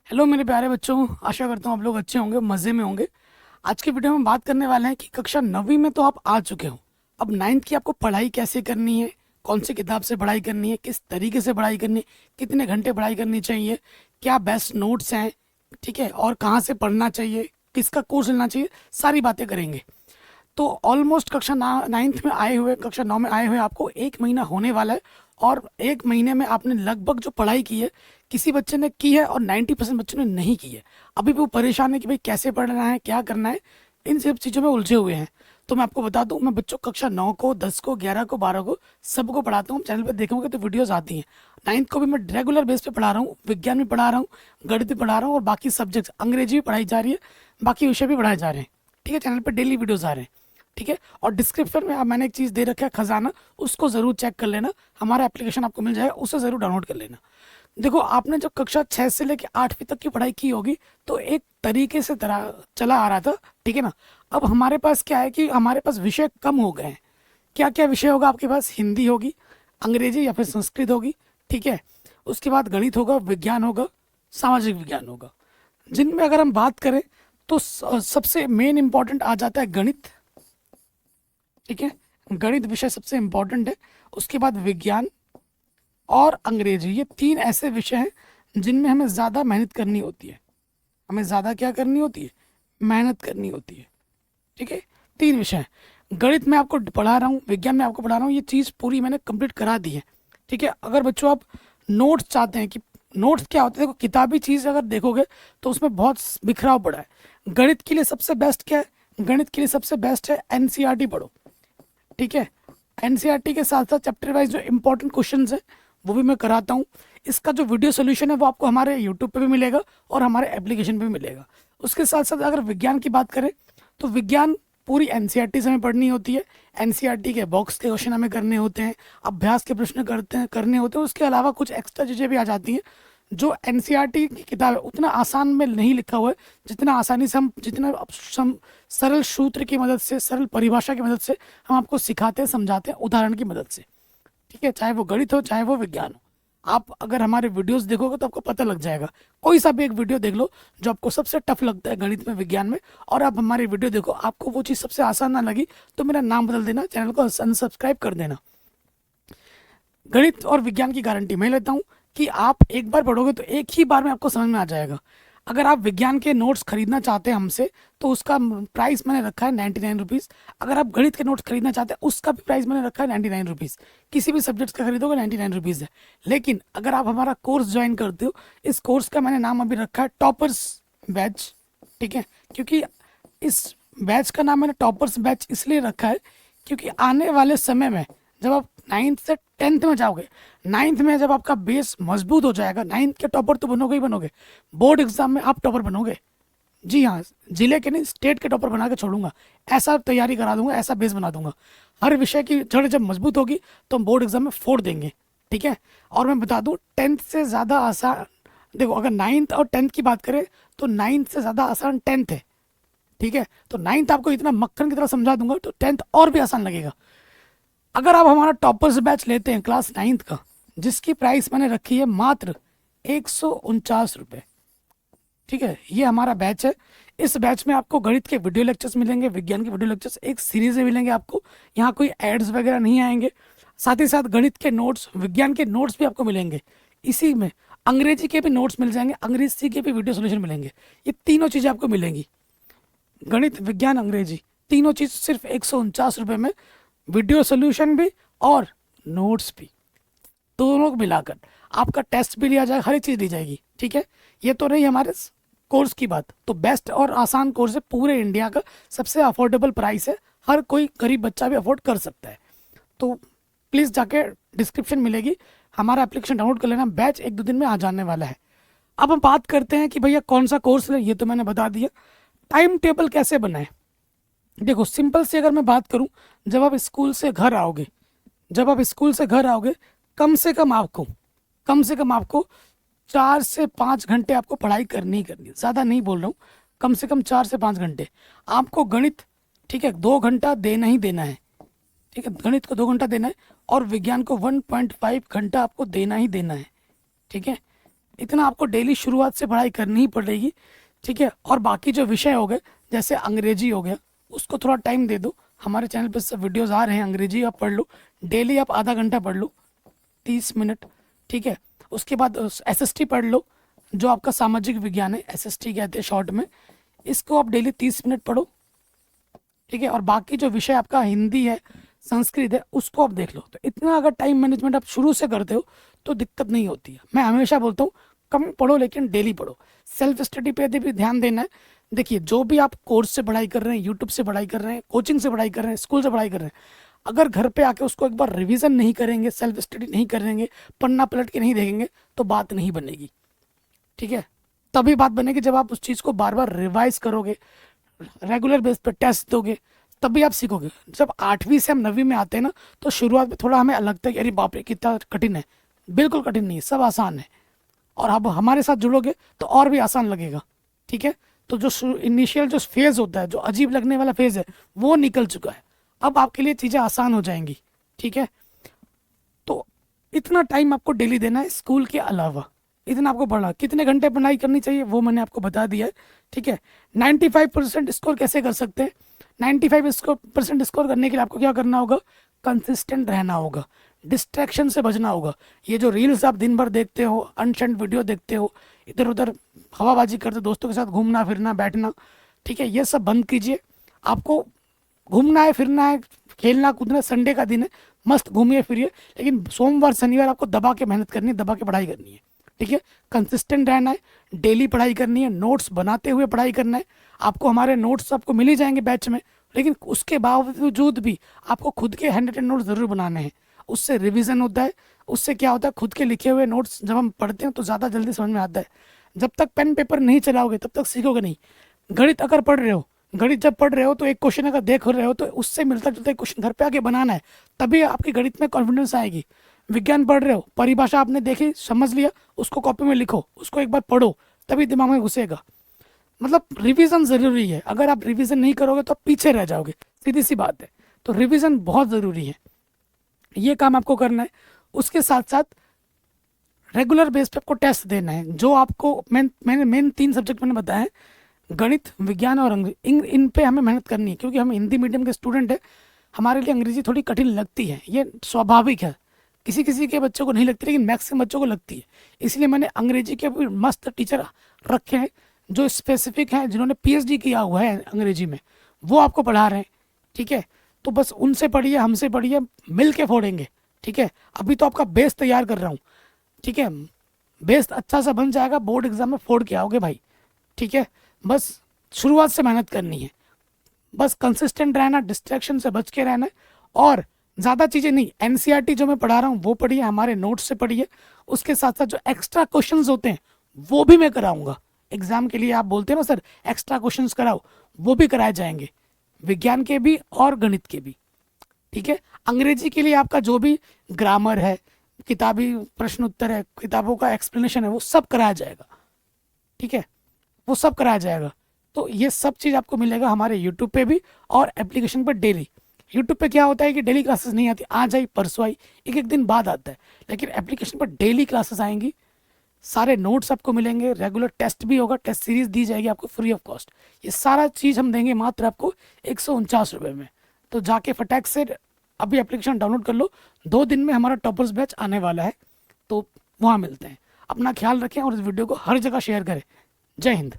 Hello मेरे प्यारे बच्चों, आशा करता हूँ आप लोग अच्छे होंगे, मज़े में होंगे। आज की वीडियो में बात करने वाले हैं कि कक्षा 9वीं में तो आप आ चुके हो। अब 9th की आपको पढ़ाई कैसे करनी है, कौन सी किताब से पढ़ाई करनी है, किस तरीके से पढ़ाई करनी है, कितने घंटे पढ़ाई करनी चाहिए, क्या बेस्ट नोट्स हैं, ठीक है, और कहाँ से पढ़ना चाहिए, किसका कोर्स लेना चाहिए, सारी बातें करेंगे। तो ऑलमोस्ट कक्षा 9th में आए हुए, कक्षा 9 में आए हुए आपको 1 महीना होने वाला है। और 1 महीने में आपने लगभग जो पढ़ाई की है, किसी बच्चे ने की है और 90% बच्चों ने नहीं की है। अभी भी वो परेशान है कि भाई कैसे पढ़ना है, क्या करना है, इन सब चीज़ों में उलझे हुए हैं। तो मैं आपको बता दूं, मैं बच्चों कक्षा 9 को, 10 को, 11 को, 12 को सबको पढ़ाता हूँ। चैनल पे देखोगे तो वीडियोस आती हैं। 9th को भी मैं रेगुलर बेस पे पढ़ा रहा हूँ, विज्ञान भी पढ़ा रहा हूँ, गणित भी पढ़ा रहा हूँ, और बाकी सब्जेक्ट्स, अंग्रेजी भी पढ़ाई जा रही है, बाकी विषय भी पढ़ाए जा रहे हैं। ठीक है, चैनल पर डेली वीडियोज आ रहे हैं। ठीक है, और डिस्क्रिप्शन में मैंने एक चीज़ दे रखा है, खजाना, उसको ज़रूर चेक कर लेना। हमारा एप्लीकेशन आपको मिल जाएगा, उसे ज़रूर डाउनलोड कर लेना। देखो, आपने जब कक्षा 6 से लेकर 8वीं तक की पढ़ाई की होगी तो एक तरीके से तरह चला आ रहा था। ठीक है ना। अब हमारे पास क्या है कि हमारे पास विषय कम हो गए हैं। क्या क्या विषय होगा आपके पास? हिंदी होगी, अंग्रेजी या फिर संस्कृत होगी, ठीक है, उसके बाद गणित होगा, विज्ञान होगा, सामाजिक विज्ञान होगा। जिनमें अगर हम बात करें तो सबसे मेन इंपॉर्टेंट आ जाता है गणित। ठीक है, गणित विषय सबसे इंपॉर्टेंट है। उसके बाद विज्ञान और अंग्रेजी, ये तीन ऐसे विषय हैं जिनमें हमें ज़्यादा मेहनत करनी होती है। हमें ज़्यादा क्या करनी होती है? मेहनत करनी होती है। ठीक है, तीन विषय हैं। गणित में आपको पढ़ा रहा हूँ, विज्ञान में आपको पढ़ा रहा हूँ, ये चीज़ पूरी मैंने कंप्लीट करा दी है। ठीक है, अगर बच्चों आप नोट्स चाहते हैं कि नोट्स क्या होते हैं, देखो किताबी चीज़ अगर देखोगे तो उसमें बहुत बिखराव पड़ा है। गणित के लिए सबसे बेस्ट क्या है? गणित के लिए सबसे बेस्ट है एनसीईआरटी पढ़ो। ठीक है, एनसीईआरटी के साथ साथ चैप्टर वाइज जो इंपॉर्टेंट क्वेश्चन हैं वो भी मैं कराता हूँ। इसका जो वीडियो सोल्यूशन है वो आपको हमारे यूट्यूब पे भी मिलेगा और हमारे एप्लीकेशन पे भी मिलेगा। उसके साथ साथ अगर विज्ञान की बात करें तो विज्ञान पूरी एनसीईआरटी से हमें पढ़नी होती है। एनसीईआरटी के बॉक्स के क्वेश्चन हमें करने होते हैं, अभ्यास के प्रश्न करने होते हैं। उसके अलावा कुछ एक्स्ट्रा चीज़ें भी आ जाती हैं। जो एनसीईआरटी की किताब है उतना आसान में नहीं लिखा हुआ है जितना आसानी से हम, जितना सरल सूत्र की मदद से, सरल परिभाषा की मदद से हम आपको सिखाते हैं, समझाते हैं, उदाहरण की मदद से। ठीक है, चाहे वो गणित हो, चाहे वो विज्ञान हो। आप अगर हमारे वीडियोस देखोगे तो आपको पता लग जाएगा। कोई सा भी एक वीडियो देख लो जो आपको सबसे टफ लगता है गणित में, विज्ञान में, और आप हमारी वीडियो देखो, आपको वो चीज़ सबसे आसान ना लगी तो मेरा नाम बदल देना, चैनल को अनसब्सक्राइब कर देना। गणित और विज्ञान की गारंटी मैं लेता हूँ कि आप एक बार पढ़ोगे तो एक ही बार में आपको समझ में आ जाएगा। अगर आप विज्ञान के नोट्स खरीदना चाहते हैं हमसे तो उसका प्राइस मैंने रखा है 99 रुपीज़। अगर आप गणित के नोट्स खरीदना चाहते हैं उसका भी प्राइस मैंने रखा है 99 रुपीज़। किसी भी सब्जेक्ट का खरीदोगे 99 रुपीज़ है। लेकिन अगर आप हमारा कोर्स ज्वाइन करते हो, इस कोर्स का मैंने नाम अभी रखा है टॉपर्स बैच। ठीक है, क्योंकि इस बैच का नाम मैंने टॉपर्स बैच इसलिए रखा है क्योंकि आने वाले समय में जब आप 9th से 10th में जाओगे, 9th में जब आपका बेस मजबूत हो जाएगा, 9th के टॉपर तो बनोगे ही बनोगे, बोर्ड एग्जाम में आप टॉपर बनोगे। जी हाँ, जिले के नहीं, स्टेट के टॉपर बना के छोड़ूंगा। ऐसा तैयारी करा दूंगा, ऐसा बेस बना दूंगा। हर विषय की जड़ जब मजबूत होगी तो हम बोर्ड एग्जाम में फोड़ देंगे। ठीक है, और मैं बता दूं 10th से ज़्यादा आसान, देखो अगर 9th और 10th की बात करें तो 9th से ज़्यादा आसान 10th है। ठीक है, तो 9th आपको इतना मक्खन की तरह समझा दूंगा तो 10th और भी आसान लगेगा। अगर आप हमारा टॉपर्स बैच लेते हैं क्लास 9th का, जिसकी प्राइस मैंने रखी है मात्र 149 रुपये। ठीक है, ये हमारा बैच है। इस बैच में आपको गणित के वीडियो लेक्चर्स मिलेंगे, विज्ञान के वीडियो लेक्चर्स एक सीरीज में मिलेंगे आपको। यहाँ कोई एड्स वगैरह नहीं आएंगे। साथ ही साथ गणित के नोट्स, विज्ञान के नोट्स भी आपको मिलेंगे इसी में। अंग्रेजी के भी नोट्स मिल जाएंगे, अंग्रेजी के भी वीडियो सोल्यूशन मिलेंगे। ये तीनों चीज़ें आपको मिलेंगी, गणित, विज्ञान, अंग्रेजी, तीनों चीज़ सिर्फ 149 रुपये में। वीडियो सोल्यूशन भी और नोट्स भी, दोनों को मिलाकर आपका टेस्ट भी लिया जाएगा, हर एक चीज़ ली जाएगी। ठीक है, ये तो रही हमारे कोर्स की बात। तो बेस्ट और आसान कोर्स है, पूरे इंडिया का सबसे अफोर्डेबल प्राइस है, हर कोई गरीब बच्चा भी अफोर्ड कर सकता है। तो प्लीज़ जाके डिस्क्रिप्शन मिलेगी, हमारा एप्लीकेशन डाउनलोड कर लेना। बैच 1-2 दिन में आ जाने वाला है। अब हम बात करते हैं कि भैया कौन सा कोर्स लें, ये तो मैंने बता दिया। टाइम टेबल कैसे बनाएं? देखो सिंपल से अगर मैं बात करूं, जब आप स्कूल से घर आओगे, जब आप स्कूल से घर आओगे, कम से कम आपको 4 से 5 घंटे आपको पढ़ाई करनी ही करनी है। ज़्यादा नहीं बोल रहा हूँ, कम से कम 4 से 5 घंटे आपको गणित, ठीक है, 2 घंटा देना ही देना है। ठीक है, गणित को 2 घंटा देना है और विज्ञान को 1.5 घंटा आपको देना ही देना है। ठीक है, इतना आपको डेली शुरुआत से पढ़ाई करनी ही पड़ेगी, ठीक है। और बाकी जो विषय हो गए, जैसे अंग्रेजी हो गया, उसको थोड़ा टाइम दे दो। हमारे चैनल पर सब वीडियोस आ रहे हैं, अंग्रेजी आप पढ़ लो, डेली आप आधा घंटा पढ़ लो, 30 मिनट, ठीक है। उसके बाद एसएसटी पढ़ लो, जो आपका सामाजिक विज्ञान है, एसएसटी कहते हैं शॉर्ट में, इसको आप डेली 30 मिनट पढ़ो, ठीक है। और बाकी जो विषय आपका हिंदी है, संस्कृत है, उसको आप देख लो। तो इतना अगर टाइम मैनेजमेंट आप शुरू से करते हो तो दिक्कत नहीं होती है। मैं हमेशा बोलता हूँ कम पढ़ो लेकिन डेली पढ़ो। सेल्फ स्टडी पे भी ध्यान देना है। देखिए, जो भी आप कोर्स से पढ़ाई कर रहे हैं, यूट्यूब से पढ़ाई कर रहे हैं, कोचिंग से पढ़ाई कर रहे हैं, स्कूल से पढ़ाई कर रहे हैं, अगर घर पे आके उसको एक बार रिवीजन नहीं करेंगे, सेल्फ स्टडी नहीं करेंगे, पन्ना पलट के नहीं देखेंगे, तो बात नहीं बनेगी, ठीक है। तभी बात बनेगी जब आप उस चीज़ को बार बार रिवाइज करोगे, रेगुलर बेस पे टेस्ट दोगे, तभी आप सीखोगे। जब 8वीं से हम 9वीं में आते हैं ना, तो शुरुआत में थोड़ा हमें लगता है कि अरे बाप रे कितना कठिन है। बिल्कुल कठिन नहीं है, सब आसान है। और अब हमारे साथ जुड़ोगे तो और भी आसान लगेगा, ठीक है। तो जो इनिशियल जो फेज़ होता है, जो अजीब लगने वाला फेज़ है, वो निकल चुका है। अब आपके लिए चीज़ें आसान हो जाएंगी, ठीक है। तो इतना टाइम आपको डेली देना है, स्कूल के अलावा इतना आपको पढ़ना। कितने घंटे पढ़ाई करनी चाहिए वो मैंने आपको बता दिया है, ठीक है। 95% स्कोर कैसे कर सकते हैं? 95% स्कोर करने के लिए आपको क्या करना होगा? कंसिस्टेंट रहना होगा, डिस्ट्रैक्शन से बचना होगा। ये जो रील्स आप दिन भर देखते हो, अनसेंट वीडियो देखते हो, इधर उधर हवाबाजी करते, दोस्तों के साथ घूमना फिरना बैठना, ठीक है, ये सब बंद कीजिए। आपको घूमना है, फिरना है, खेलना कूदना, संडे का दिन है, मस्त घूमिए फिरिए, लेकिन सोमवार शनिवार आपको दबा के मेहनत करनी है, दबा के पढ़ाई करनी है, ठीक है। कंसिस्टेंट रहना है, डेली पढ़ाई करनी है, नोट्स बनाते हुए पढ़ाई करना है। आपको हमारे नोट्स आपको मिल ही जाएंगे बैच में, लेकिन उसके बावजूद भी आपको खुद के हैंड रिटन नोट्स ज़रूर बनाने हैं। उससे रिवीजन होता है, उससे क्या होता है, खुद के लिखे हुए नोट्स जब हम पढ़ते हैं तो ज़्यादा जल्दी समझ में आता है। जब तक पेन पेपर नहीं चलाओगे तब तक सीखोगे नहीं। गणित अगर पढ़ रहे हो, गणित जब पढ़ रहे हो तो एक क्वेश्चन अगर देख रहे हो तो उससे मिलता जुलता एक क्वेश्चन घर पे आके बनाना है, तभी आपकी गणित में कॉन्फिडेंस आएगी। विज्ञान पढ़ रहे हो, परिभाषा आपने देखी, समझ लिया, उसको कॉपी में लिखो, उसको एक बार पढ़ो, तभी दिमाग में घुसेगा। मतलब रिवीजन ज़रूरी है। अगर आप रिवीजन नहीं करोगे तो आप पीछे रह जाओगे, सीधी सी बात है। तो रिवीजन बहुत ज़रूरी है, ये काम आपको करना है। उसके साथ साथ रेगुलर बेस पे आपको टेस्ट देना है। जो आपको मैंने मेन 3 सब्जेक्ट मैंने बताया है, गणित, विज्ञान और अंग्रेजी, इन पे हमें मेहनत करनी है, क्योंकि हम हिंदी मीडियम के स्टूडेंट हैं। हमारे लिए अंग्रेजी थोड़ी कठिन लगती है, ये स्वाभाविक है। किसी किसी के बच्चों को नहीं लगती, लेकिन मैक्सिमम बच्चों को लगती है। इसलिए मैंने अंग्रेजी के भी मस्त टीचर रखे हैं जो स्पेसिफिक हैं, जिन्होंने पीएचडी किया हुआ है अंग्रेजी में, वो आपको पढ़ा रहे हैं, ठीक है। तो बस उनसे पढ़िए, हमसे पढ़िए, मिल के फोड़ेंगे, ठीक है। अभी तो आपका बेस तैयार कर रहा हूँ, ठीक है। बेस अच्छा सा बन जाएगा, बोर्ड एग्जाम में फोड़ के आओगे भाई, ठीक है। बस शुरुआत से मेहनत करनी है, बस कंसिस्टेंट रहना, डिस्ट्रैक्शन से बच के रहना है, और ज़्यादा चीज़ें नहीं। एनसीईआरटी जो मैं पढ़ा रहा हूँ वो पढ़िए, हमारे नोट्स से पढ़िए। उसके साथ साथ जो एक्स्ट्रा क्वेश्चंस होते हैं वो भी मैं कराऊंगा एग्जाम के लिए। आप बोलते हैं ना सर एक्स्ट्रा क्वेश्चंस कराओ, वो भी कराए जाएंगे, विज्ञान के भी और गणित के भी, ठीक है। अंग्रेजी के लिए आपका जो भी ग्रामर है, किताबी प्रश्न उत्तर है, किताबों का एक्सप्लेनेशन है, वो सब कराया जाएगा, ठीक है, वो सब कराया जाएगा। तो ये सब चीज़ आपको मिलेगा हमारे यूट्यूब पे भी और एप्लीकेशन पर डेली। यूट्यूब पे क्या होता है कि डेली क्लासेस नहीं आती, आज आई परसों आई, एक एक दिन बाद आता है, लेकिन एप्लीकेशन पर डेली क्लासेस आएंगी, सारे नोट्स आपको मिलेंगे, रेगुलर टेस्ट भी होगा, टेस्ट सीरीज दी जाएगी आपको फ्री ऑफ कॉस्ट। ये सारा चीज़ हम देंगे मात्र आपको 149 रुपये में। तो जाके फटाक से अभी एप्लीकेशन डाउनलोड कर लो, 2 दिन में हमारा टॉपर्स बैच आने वाला है, तो वहाँ मिलते हैं। अपना ख्याल रखें और इस वीडियो को हर जगह शेयर करें। जय हिंद।